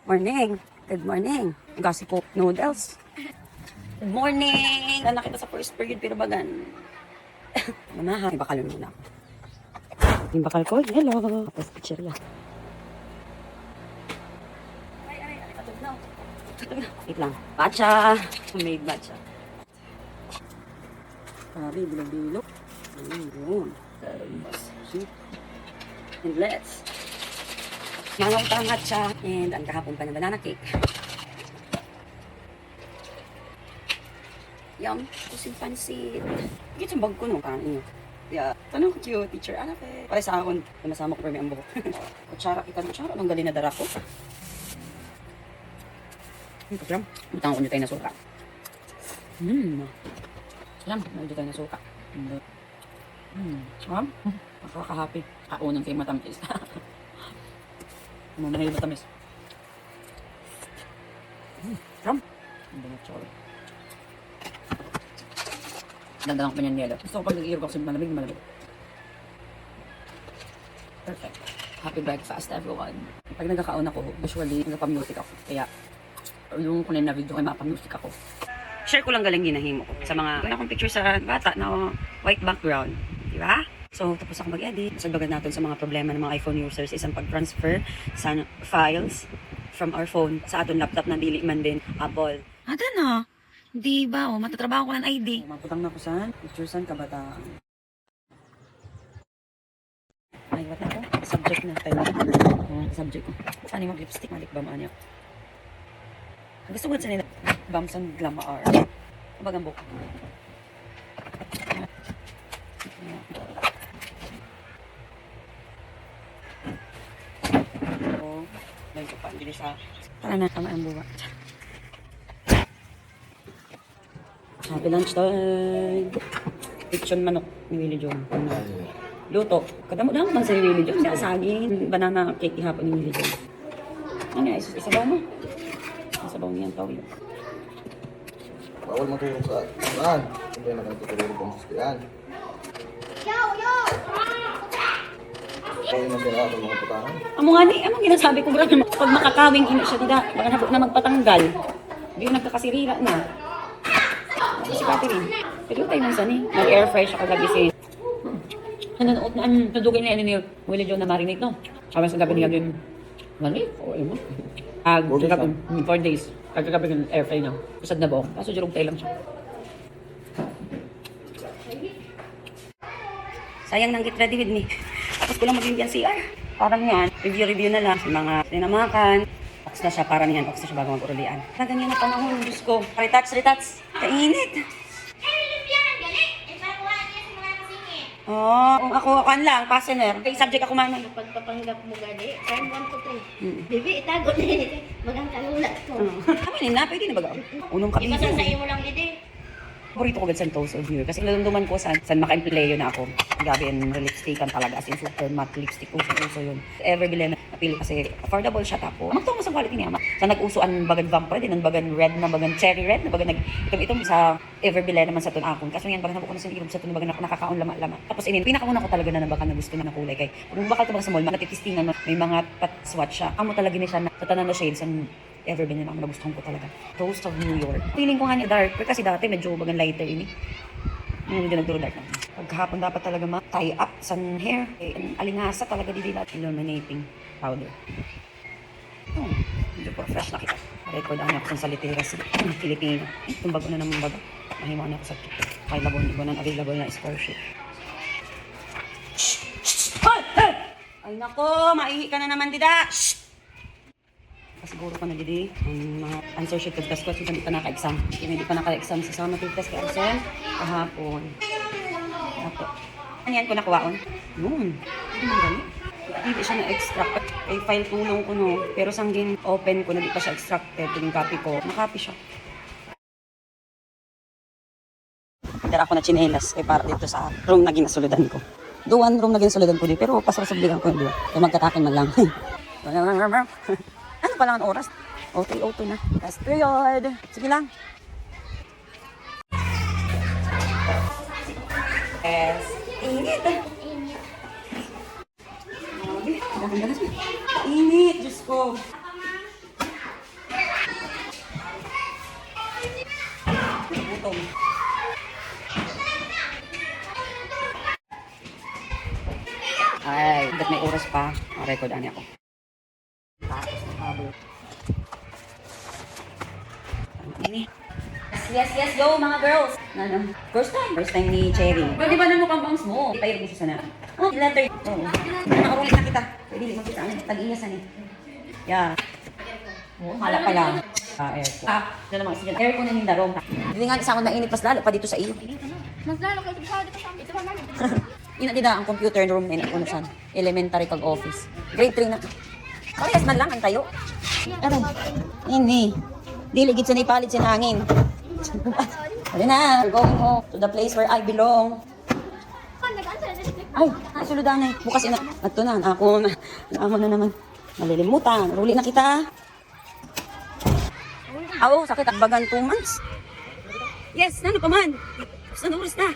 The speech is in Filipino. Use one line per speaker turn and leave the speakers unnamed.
Morning. Good morning. Gasi po noodles. Good morning. Na kita sa first period pero bagan. Manaha. May bakal muna. Yung bakal ko. Hello. Tapos pizzeria. Ay. Atog na. Wait lang. Matcha. Made matcha. Grabe, bilog-bilog. Ayun. And let's. Mangaw pa ang matcha. And ang kahapon pa ng banana cake. Yum. Kusing pansit. Higit sa bag ko nung kanin nyo. Yeah. Tanong ko cute, teacher. Ano pe? Pare sa akon. Masama ko pa may ambo. Kutsara, kutsara. Ang galing na dara ko. Kutsara. Butang ko nyo tayo na suka. Alam, nalito tayo na suka. Nakaka-happy. Kaunang kayo matamis. Mamahil matamis. Ram. Ang bangat sorry. Dandalang ko pa niyan yelo. Gusto ko pag nag-iirog ako sa malamig. Perfect. Happy breakfast everyone. Pag nagkakaon ako, usually nagpa-music ako. Kaya, yung kunin na video ay mapa-music ako. Share ko lang galing ginahimo ko sa mga ganda kong picture sa bata na white background. Di ba? So, tapos ako mag-edit. Sagbagan natin sa mga problema ng mga iPhone users isang pag-transfer sa files from our phone sa aton laptop na dili man din Apple. Ada na. Di ba? O, matatrabaho ko ng ID. Maputang na ko saan? Picture saan kabataan. Ay, what na ko? Subject na tayo. Subject ko. Saan yung mag-lipstick? Malik ba maanya? Gusto ko sa nila. Bamsan Glamour. Kabagang book. May ko pa. Hindi sa... Tara na, tama ang buwa. Happy lunch time! Kitchen manok ni Willie John. Luto. Kadamo-damo man sa Willie John. Siya saging. Banana cake ihapon ni Willie John. Ano yan? Isabaw mo? Isabaw niyan tawag.
Bawal matulog sa saan? Hindi na kayo tutulog kung sasakyan. Kaya na sila ako mga putahan.
Amo nga ni, among ginasabi ko grabe pag makakawing ina siya dida, baka nabot na magpatanggal. Hindi yung nagkakasirira na. Si Catherine. Pero tayo nang sani. Nag-air fry siya kagabi si... Nanonood na, nadugay na yan ni Willie John na marinate, no? Sabi sa gabi niya din, marinate? O, ano mo? 4 days. Kagabi ng air fry na. Kusad na buong. Kaso jurong tayo lang siya. Sayang nang get ready with me. Tapos ko lang mag-Indian CR. Parang yan, review na lang. Mga sinamakan. Box na siya, parang yan. Box na siya bago mag-urulian. Na ganyan na panahon, Diyos ko. Retats. Kainit. Oo, kung ako lang, passenger. Kay subject ako man.
Pagpapanggap mo gani, time 1 to 3. Bibi, itago na yun. Magang kalulat ko.
Kami na, pwede na baga. Unong kapito.
Iba sa iyo mo lang dito.
Paborito ko agad sa Toast of Year. Kasi nalunduman ko saan maka-empleyo na ako. Gabi and lipstickan talaga. As in super matte lipstick. Uso yun. Ever bilhin na napili kasi affordable siya tapo. Magtungo sa quality niya. Sa nag-usuan bagan vampire din. Ang bagan red na bagan cherry red. Na bagan nag-itom sa ever bilhin naman sa tun akong. Kaso yan bagan nabuko na sinilog sa tun bagan nakakaon lama-lama. Tapos pinakauna ko talaga na nabakan na gusto na kulay. Kay kung bakal ito sa mall, natitistingan mo. May mga pat swatch siya. Amo talaga ni siya na sa tanan na shades and ever been yun ang nagustuhan ko talaga. Toast of New York. Feeling ko nga niya dark. Kasi dati medyo bagan lighter ini. Hindi nagduro dark na. Pagkahapon dapat talaga tie up sa hair. Alingasa talaga dito lahat. Illuminating powder. Medyo fresh na kita. Record ako ako sa literas. Filipino. Itong bago na naman bago. Mahimaw na ako sa kay labon. Iba nang available na scholarship. Ay nako, maihi ka na naman dida. Siguro pa na didi ang mga answer sheet of test questions hindi pa naka-exam. Hindi pa naka-exam sa sama test kay Arsen kahapon. Apo. Ano yan ko nakuwaon? Yun. Ano ang galing? Hindi siya na-extract. Ay file tulong ko no. Pero sanggin open ko na di pa siya extracted. Yung copy ko. Nakopy siya. Pagdara ako na chinelas para dito sa room na ginasuludan ko. Doon room na ginasuludan ko di. Pero pasasubligan ko yun doon. Kaya magkatakin man lang. Ano pa lang ang oras? O2 na. Last period. Sige lang. Yes. Init. Init. Dahil-dahil. Init. Diyos ko. gutom. Ay, hanggat may oras pa, record ani ako. Tapos na habol. Ini. Yes, go mga girls. Ano? First time ni Cherry. Pero di ba na mukhang bangs mo? Tayo rin siya sana. Oh, letter. Oo. Nakaulit na kita. Pwede di magkita. Tag-ingasan eh. Yeah. Hala pala. Aircon. Ano naman kasi dyan. Aircon na yung darong. Hindi nga sa akin mainit pas lalo pa dito sa iyo.
Mas lalo kayo dito sa amin. Ito ba namin?
Ina ang computer room na ano saan. Elementary kag office. Grade 3 na. Parehas man lang ang tayo. Ano? Ini. Dili gid sa naipalit sa hangin. Ano na, we're going home to the place where I belong. Ay, suludanay. Bukas ina. Ato na, ako na. Naamo na naman. Malilimutan. Ruli na kita. Oo, sakit. Bagan 2 months. Yes, nano pa man. Basta na oras na.